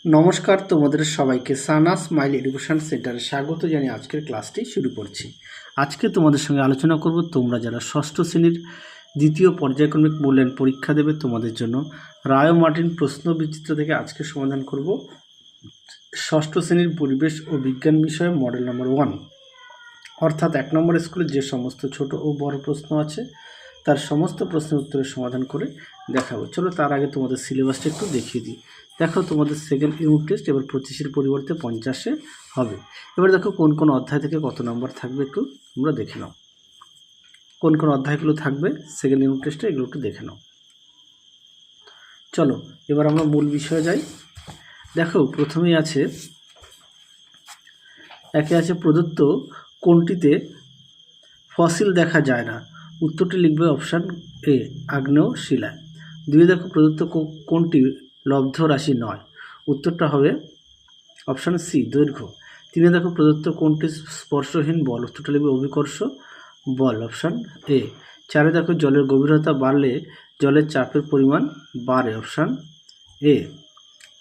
নমস্কার, তোমাদের সবাইকে সানা স্মাইল এডুকেশন সেন্টারে স্বাগত জানিয়ে আজকের ক্লাসটি শুরু করছি। আজকে তোমাদের সঙ্গে আলোচনা করব তোমরা যারা ষষ্ঠ শ্রেণীর দ্বিতীয় পর্যায়ক্রমিক মূল্যায়ন পরীক্ষা দেবে তোমাদের জন্য রায় মার্টিন প্রশ্ন বিচিত্র থেকে আজকে সমাধান করব ষষ্ঠ শ্রেণীর পরিবেশ ও বিজ্ঞান বিষয়ে মডেল নম্বর 1, অর্থাৎ 1 নম্বর স্কুলে যে সমস্ত ছোট ও বড় প্রশ্ন আছে তার সমস্ত প্রশ্নের উত্তরের সমাধান করে দেখাবো। চলো তার আগে তোমাদের সিলেবাসটা একটু দেখিয়ে দিই। দেখো তোমাদের সেকেন্ড ইউনিট টেস্ট এবার 25-এর পরিবর্তে 50-এ হবে। এবার দেখো কোন কোন অধ্যায় থেকে কত নম্বর থাকবে একটু তোমরা দেখে নাও। কোন কোন অধ্যায়গুলো থাকবে সেকেন্ড ইউনিট টেস্টে এগুলো একটু দেখে নাও। চলো এবার আমরা মূল বিষয়ে যাই। দেখো প্রথমেই আছে একে আছে প্রদত্ত কোনটিতে ফসিল দেখা যায় না। উত্তরটি লিখবে অপশান এ আগ্নেয় শিলায়। দুই দেখো প্রদত্ত কোনটি লব্ধ রাশি নয়। উত্তরটা হবে অপশান সি দৈর্ঘ্য। তিনে দেখো প্রদত্ত কোনটি স্পর্শহীন বল। উত্তরটা লিখবে অভিকর্ষ বল, অপশান এ। চারে দেখো জলের গভীরতা বাড়লে জলের চাপের পরিমাণ বাড়ে, অপশান এ।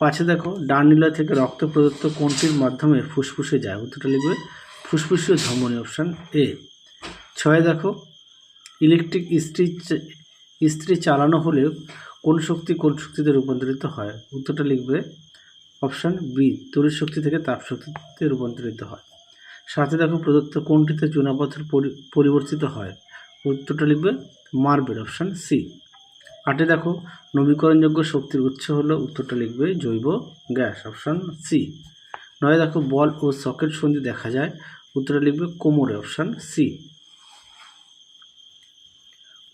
পাঁচে দেখো ডান নিলয় থেকে রক্ত প্রদত্ত কোনটির মাধ্যমে ফুসফুসে যায়। উত্তরটা লিখবে ফুসফুসীয় ধমনী, অপশান এ। ছয় দেখো ইলেকট্রিক ইস্ত্রি চালানো হলে কোন শক্তিতে রূপান্তরিত হয়। উত্তরটা লিখবে অপশান বি তড়িৎ শক্তি থেকে তাপ শক্তিতে রূপান্তরিত হয়। সাথে দেখো প্রদত্ত কোনটিতে চুনাপাথর পরিবর্তিত হয়। উত্তরটা লিখবে মার্বেল, অপশান সি। আটে দেখো নবীকরণযোগ্য শক্তির উৎস হলো। উত্তরটা লিখবে জৈব গ্যাস, অপশান সি। নয় দেখো বল ও সকেট সন্ধি দেখা যায়। উত্তরটা লিখবে কোমরে, অপশান সি।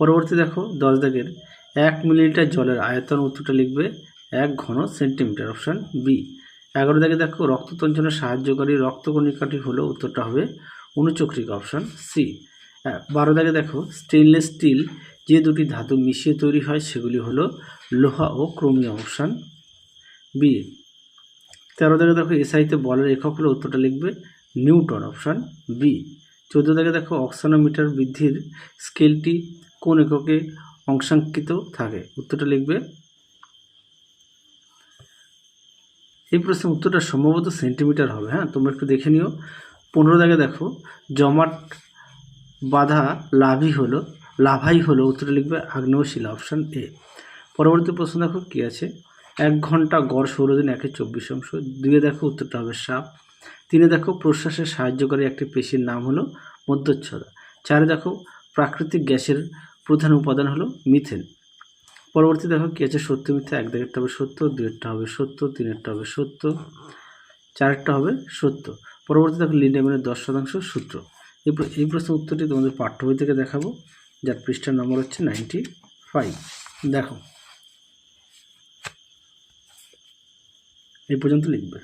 পরবর্তী দেখো 10 দাগের 1 মিলিলিটার জলের আয়তন। উত্তরটা লিখবে 1 ঘন সেন্টিমিটার, অপশান বি। 11 দাগে দেখো রক্ততঞ্চনে সাহায্যকারী রক্তকণিকাটি হলো। উত্তরটা হবে অনুচক্রিকা, অপশান সি। 12 দাগে দেখো স্টেনলেস স্টিল যে দুটি ধাতু মিশিয়ে তৈরি হয় সেগুলি হলো লোহা ও ক্রোমিয়াম, অপশান বি। 13 দাগে দেখো এসআইতে বলের একক হলো। উত্তরটা লিখবে নিউটন, অপশান বি। 14 দাগে দেখো অক্সানোমিটার বৃদ্ধির স্কেলটি কোন এককে অংশাঙ্কিত থাকে। উত্তরটা লিখবে, এই প্রশ্নের উত্তরটা সম্ভবত সেন্টিমিটার হবে। হ্যাঁ, তোমরা একটু দেখে নিও। 15 দাগে দেখো জমাট বাঁধা লাভাই হলো। উত্তরটা লিখবে আগ্নেয় শিলা, অপশান এ। পরবর্তী প্রশ্ন দেখো কি আছে। 1 ঘন্টা গড় সৌরদিন 1/24। 2 দেখো উত্তরটা হবে সাপ। 3 দেখো প্রশ্বাসে সাহায্যকারী একটি পেশির নাম হলো মধ্যচ্ছদা। 4 দেখো প্রাকৃতিক গ্যাসের প্রধান উপাদান হলো মিথেন। পরবর্তী দেখো কি আছে সত্য মিথ্যা। 1 দাগেরটা হবে সত্য, 2-এরটা হবে সত্য, 3-এরটা হবে সত্য, 4-এরটা হবে সত্য। পরবর্তী দেখো লিন্ডেম্যানের 10% সূত্র। এই প্রশ্নের উত্তরটি তোমাদের পাঠ্য বই থেকে দেখাবো, যার পৃষ্ঠার নম্বর হচ্ছে 95। দেখো এই পর্যন্ত লিখবে।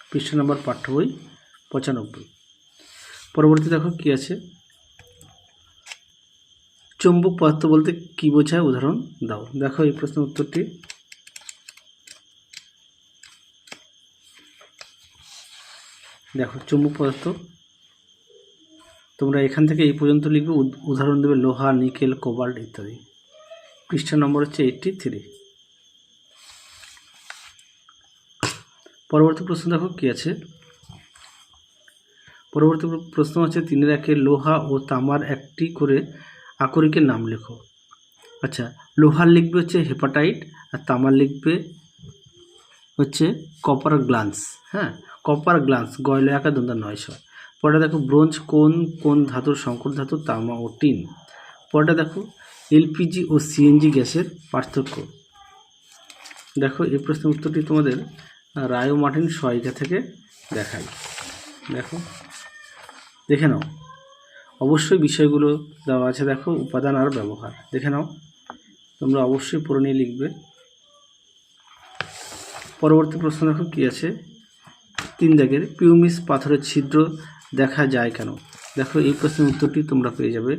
পৃষ্ঠা নম্বর পাঠ্য বই 95। পরবর্তী দেখো কি আছে। চৌম্বক পদার্থ বলতে কি বোঝায়, উদাহরণ দাও। দেখো এই প্রশ্নের উত্তরটি দেখো চৌম্বক পদার্থ তোমরা এখান থেকে এই পর্যন্ত লিখবে। উদাহরণ দেবে লোহা, নিকেল, কোবাল্ট ইত্যাদি। পৃষ্ঠা নম্বর হচ্ছে 83। পরবর্তী প্রশ্ন দেখো কি আছে। পরবর্তী প্রশ্ন আছে 3-এর 1 লোহা ও তামার একটি করে আকরিকের নাম লেখো। আচ্ছা, লোহার লিখবে হচ্ছে হেপাটাইট আর তামার লিখবে হচ্ছে কপার গ্লান্স। হ্যাঁ, কপার গ্লান্স গয়লা একা দন্তা 900। পরে দেখো ব্রোঞ্জ কোন ধাতুর সংকর ধাতু, তামা ও টিন। পরে দেখো এলপিজি ও সিএনজি গ্যাসের পার্থক্য। দেখো এই প্রশ্নের উত্তরটি তোমাদের রায় মার্টিন সহায়িকা থেকে দেখাই। দেখো দেখে নাও। অবশ্যই বিষয়গুলো দেওয়া আছে। দেখো উপাদান আর ব্যবহার দেখে নাও, তোমরা অবশ্যই পড়ে নিয়ে লিখবে। পরবর্তী প্রশ্ন দেখো কি আছে। 3 দাগের পিউমিস পাথরের ছিদ্র দেখা যায় কেন। দেখো এই প্রশ্নের উত্তরটি তোমরা পেয়ে যাবে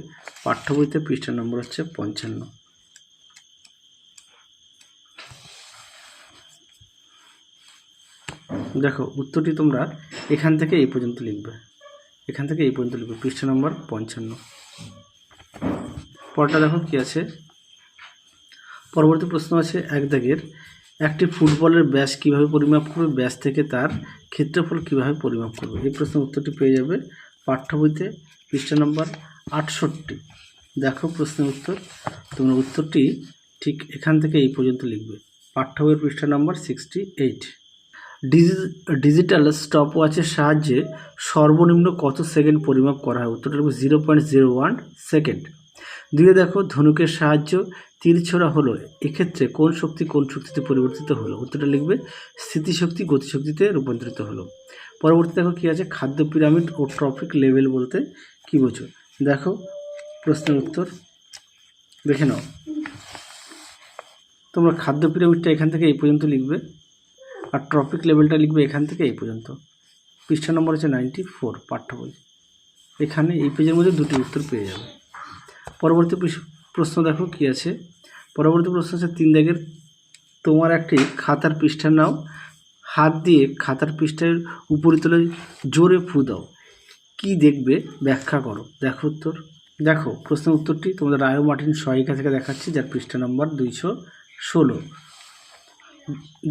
পাঠ্য বইতে, পৃষ্ঠা নম্বর হচ্ছে 55। দেখো উত্তরটি তোমরা এখান থেকে এই পর্যন্ত লিখবে। পৃষ্ঠা নম্বর 55। পরটা দেখো কি আছে। পরবর্তী প্রশ্ন আছে 1 দাগের একটি ফুটবলের ব্যাস কিভাবে পরিমাপ করবে, ব্যাস থেকে তার ক্ষেত্রফল কিভাবে পরিমাপ করবে? এই প্রশ্নের উত্তরটি পেয়ে যাবে পাঠ্য বইতে পৃষ্ঠা নম্বর 68। দেখো প্রশ্নের উত্তর, তোমরা উত্তরটি ঠিক এখান থেকে এই পর্যন্ত লিখবে, পাঠ্য বইয়ের পৃষ্ঠা নম্বর 68। ডিজিটাল স্টপওয়াচের সাহায্যে সর্বনিম্ন কত সেকেন্ড পরিমাপ করা হয়? উত্তরটা লিখবে 0.01 সেকেন্ড। দুইয়ে দেখো ধনুকের সাহায্য তীর ছোড়া হলো, এক্ষেত্রে কোন শক্তি কোন শক্তিতে পরিবর্তিত হলো? উত্তরটা লিখবে স্থিতিশক্তি গতিশক্তিতে রূপান্তরিত হলো। পরবর্তী দেখো কী আছে, খাদ্য পিরামিড ও ট্রফিক লেভেল বলতে কী বোঝো? দেখো প্রশ্নের উত্তর দেখে নাও। তোমরা খাদ্য পিরামিডটা এখান থেকে এই পর্যন্ত লিখবে, আর ট্রফিক লেভেলটা লিখবে এখান থেকে এই পর্যন্ত। পৃষ্ঠা নম্বর হচ্ছে 94 পাঠ্য বই। এখানে এই পেজের মধ্যে দুটি উত্তর পেয়ে যাবে। পরবর্তী প্রশ্ন দেখো কী আছে, পরবর্তী প্রশ্ন হচ্ছে 3 দাগের, তোমার একটি খাতার পৃষ্ঠা নাও, হাত দিয়ে খাতার পৃষ্ঠার উপরিতলে জোরে ফু দাও, কী দেখবে ব্যাখ্যা করো? দেখো উত্তর, দেখো প্রশ্নের উত্তরটি তোমাদের রায় মার্টিন সহায়িকা থেকে দেখাচ্ছি, যার পৃষ্ঠা নম্বর 216।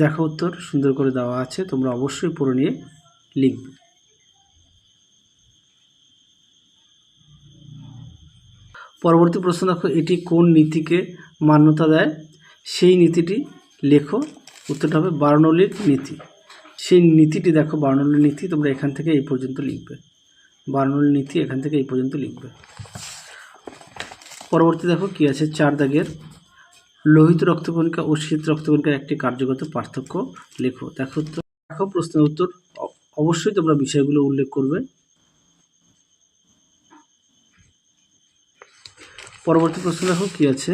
দেখো উত্তর সুন্দর করে দেওয়া আছে, তোমরা অবশ্যই পড়ে নিয়ে লিখবে। পরবর্তী প্রশ্ন দেখো, এটি কোন নীতিকে মান্যতা দেয়? সেই নীতিটি লেখো। উত্তরটা হবে বার্নৌলির নীতি। সেই নীতিটি দেখো, বার্নৌলির নীতি, তোমরা এখান থেকে এই পর্যন্ত লিখবে, বার্নৌলির নীতি এখান থেকে এই পর্যন্ত লিখবে। পরবর্তী দেখো কী আছে, 4 দাগের, লোহিত রক্তকণিকা ও শীত রক্তকণিকার একটি কার্যগত পার্থক্য লেখো। দেখো উত্তর, দেখো প্রশ্নের উত্তর, অবশ্যই তোমরা বিষয়গুলো উল্লেখ করবে। পরবর্তী প্রশ্ন দেখো কী আছে,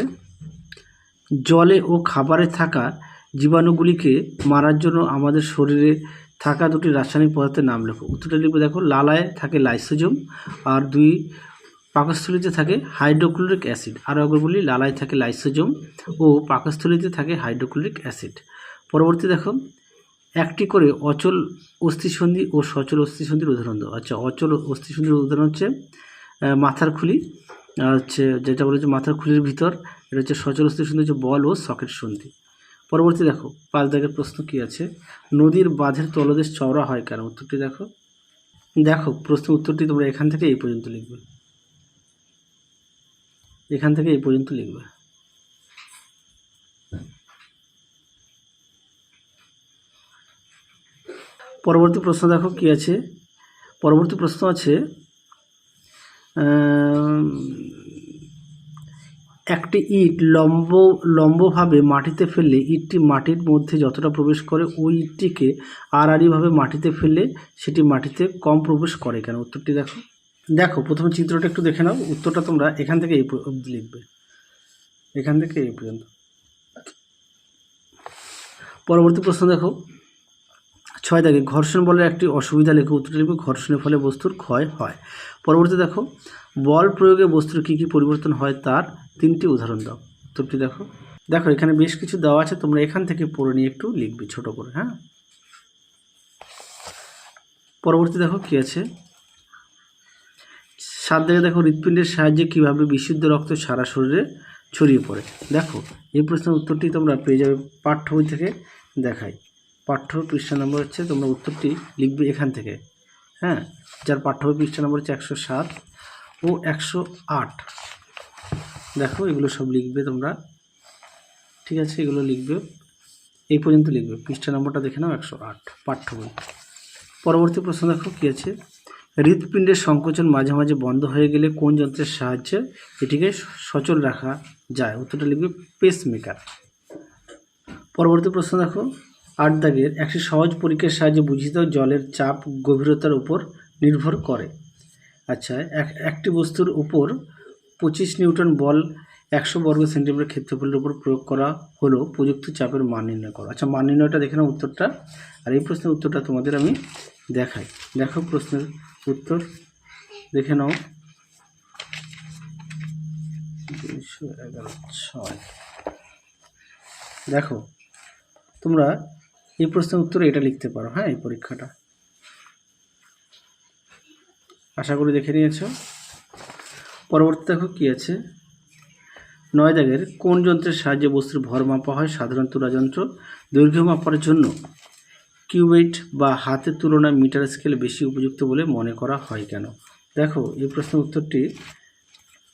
জলে ও খাবারে থাকা জীবাণুগুলিকে মারার জন্য আমাদের শরীরে থাকা দুটি রাসায়নিক পদার্থের নাম লেখো। উত্তরটা লিখবে, দেখো লালায় থাকে লাইসোজোম, আর 2 পাকস্থলীতে থাকে হাইড্রোক্লোরিক অ্যাসিড। আরও একবার বলি, লালায় থাকে লাইসোজোম ও পাকস্থলীতে থাকে হাইড্রোক্লোরিক অ্যাসিড। পরবর্তী দেখো, একটি করে অচল অস্থিসন্ধি ও সচল অস্থিসন্ধির উদাহরণ দাও। আচ্ছা, অচল অস্থিসন্ধির উদাহরণ হচ্ছে মাথার খুলি, হচ্ছে যেটা বলেছে মাথার খুলির ভিতর, এটা হচ্ছে সচল অস্থিসন্ধি, হচ্ছে বল ও সকেট সন্ধি। পরবর্তী দেখো 5 দাগের প্রশ্ন কী আছে, নদীর বাঁধের তলদেশ চওড়া হয় কেন? উত্তরটি দেখো, দেখো প্রশ্নের উত্তরটি তোমরা এখান থেকে এই পর্যন্ত লিখবে, এখান থেকে এই পর্যন্ত লিখবে। পরবর্তী প্রশ্ন দেখো কী আছে, পরবর্তী প্রশ্ন আছে, একটি ইট লম্বভাবে মাটিতে ফেললে ইটটি মাটির মধ্যে যতটা প্রবেশ করে, ওই ইটটিকে আড়াআড়িভাবে মাটিতে ফেললে সেটি মাটিতে কম প্রবেশ করে কেন? উত্তরটি দেখো, দেখো প্রথমে চিত্রটা একটু দেখে নাও, উত্তরটা তোমরা এখান থেকে এই অবধি লিখবে, এখান থেকে এই পর্যন্ত। পরবর্তী প্রশ্ন দেখো 6 দাগে, ঘর্ষণ বলের একটি অসুবিধা লেখো। উত্তরটি লিখবে, ঘর্ষণের ফলে বস্তুর ক্ষয় হয়। পরবর্তী দেখো, বল প্রয়োগে বস্তুর কী কী পরিবর্তন হয় তার 3টি উদাহরণ দাও। উত্তরটি দেখো, দেখো এখানে বেশ কিছু দেওয়া আছে, তোমরা এখান থেকে পড়ে নিয়ে একটু লিখবে ছোট করে। হ্যাঁ, পরবর্তী দেখো কী আছে, 7 দাগে দেখো, হৃৎপিণ্ডের সাহায্যে কীভাবে বিশুদ্ধ রক্ত সারা শরীরে ছড়িয়ে পড়ে? দেখো এই প্রশ্নের উত্তরটি তোমরা পেয়ে যাবে পাঠ্য বই থেকে, দেখাই পাঠ্য পৃষ্ঠা নম্বর হচ্ছে, তোমরা উত্তরটি লিখবে এখান থেকে। হ্যাঁ, যার পাঠ্য বই পৃষ্ঠা নম্বর হচ্ছে 107 ও 108। দেখো এগুলো সব লিখবে তোমরা, ঠিক আছে, এগুলো লিখবে এই পর্যন্ত লিখবে, পৃষ্ঠা নম্বরটা দেখে নাও 108 পাঠ্য বই। পরবর্তী প্রশ্ন দেখো কী আছে, হৃৎপিণ্ডের সংকোচন মাঝে মাঝে বন্ধ হয়ে গেলে কোন যন্ত্রের সাহায্যে এটিকে সচল রাখা যায়? উত্তরটা লিখবে পেসমেকার। পরবর্তী প্রশ্ন দেখো 8 দাগের, একটি সহজ পরীক্ষার সাহায্যে বুঝিয়ে দাও জলের চাপ গভীরতার উপর নির্ভর করে। আচ্ছা, একটি বস্তুর উপর 25 নিউটন বল 100 বর্গ সেন্টিমিটার ক্ষেত্রফলের উপর প্রয়োগ করা হলো, প্রযুক্ত চাপের মান নির্ণয় করো। আচ্ছা, মান নির্ণয়টা দেখে নাও উত্তরটা, আর এই প্রশ্নের উত্তরটা তোমাদের আমি দেখাই। দেখো প্রশ্নের উত্তর দেখে নাও, 211.6। দেখো তোমরা এই প্রশ্নের উত্তরে এটা লিখতে পারো। হ্যাঁ, এই পরীক্ষাটা আশা করি দেখে নিয়েছো। পরবর্তী দেখো কী আছে, 9 দাগের, কোন যন্ত্রের সাহায্যে বস্তুর ভর মাপা হয়? সাধারণ তুলা যন্ত্র, দৈর্ঘ্য মাপার জন্য কিউবিট বা হাতের তুলনায় মিটার স্কেল বেশি উপযুক্ত বলে মনে করা হয় কেন? দেখো এই প্রশ্নের উত্তরটি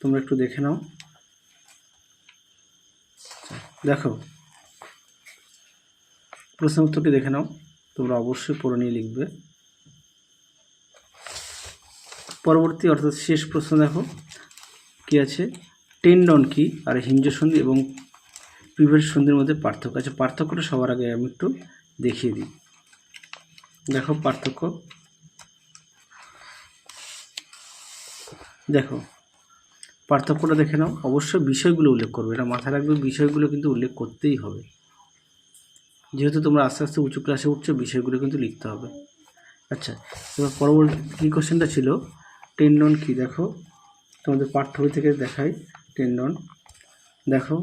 তোমরা একটু দেখে নাও। দেখো প্রশ্নের উত্তরটি দেখে নাও, তোমরা অবশ্যই পড়ে নিয়ে লিখবে। পরবর্তী অর্থাৎ শেষ প্রশ্ন দেখো কি আছে, টেন্ডন কি আর হিঞ্জ সন্ধি এবং পিভট সন্ধির মধ্যে পার্থক্য। আচ্ছা, পার্থক্যটা সবার আগে আমি একটু দেখিয়ে দিই। দেখো পার্থক্য, দেখো পার্থক্যটা দেখে নাও। অবশ্যই বিষয়গুলো উল্লেখ করবে, এটা মাথায় রাখবে, বিষয়গুলো কিন্তু উল্লেখ করতেই হবে। যেহেতু তোমরা আস্তে আস্তে উঁচু ক্লাসে উঠছো, বিষয়গুলো কিন্তু লিখতে হবে। আচ্ছা, এবার পরবর্তী কী কোশ্চেনটা ছিল, টেন্ডন কি? দেখো তোমাদের পাঠ্য বই থেকে দেখাই টেন্ডন। দেখো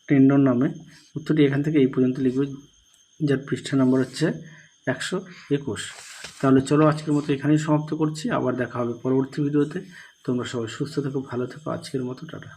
টেন্ডন নামে উত্তরটি এখান থেকে এই পর্যন্ত লিখবে, যার পৃষ্ঠা নম্বর হচ্ছে 121। তাহলে চলো আজকের মতো এখানেই সমাপ্ত করছি, আবার দেখা হবে পরবর্তী ভিডিওতে। তোমরা সবাই সুস্থ থেকো, ভালো থেকো, আজকের মতো টাটা।